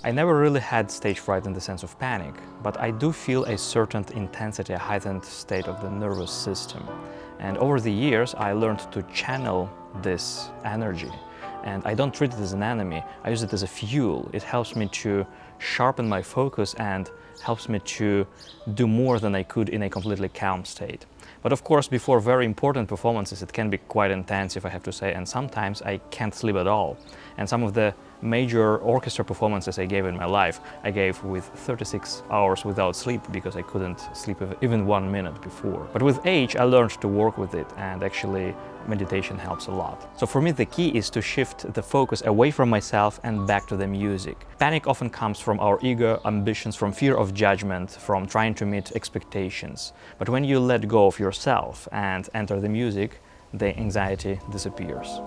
I never really had stage fright in the sense of panic, but I do feel a certain intensity, a heightened state of the nervous system. And over the years, I learned to channel this energy. And I don't treat it as an enemy, I use it as a fuel. It helps me to sharpen my focus and helps me to do more than I could in a completely calm state. But of course, before very important performances, it can be quite intense, if I have to say, and sometimes I can't sleep at all. And some of the major orchestra performances I gave in my life, I gave with 36 hours without sleep because I couldn't sleep even 1 minute before. But with age, I learned to work with it, and actually meditation helps a lot. So for me, the key is to shift the focus away from myself and back to the music. Panic often comes from our ego, ambitions, from fear of judgment, from trying to meet expectations. But when you let go of yourself and enter the music, the anxiety disappears.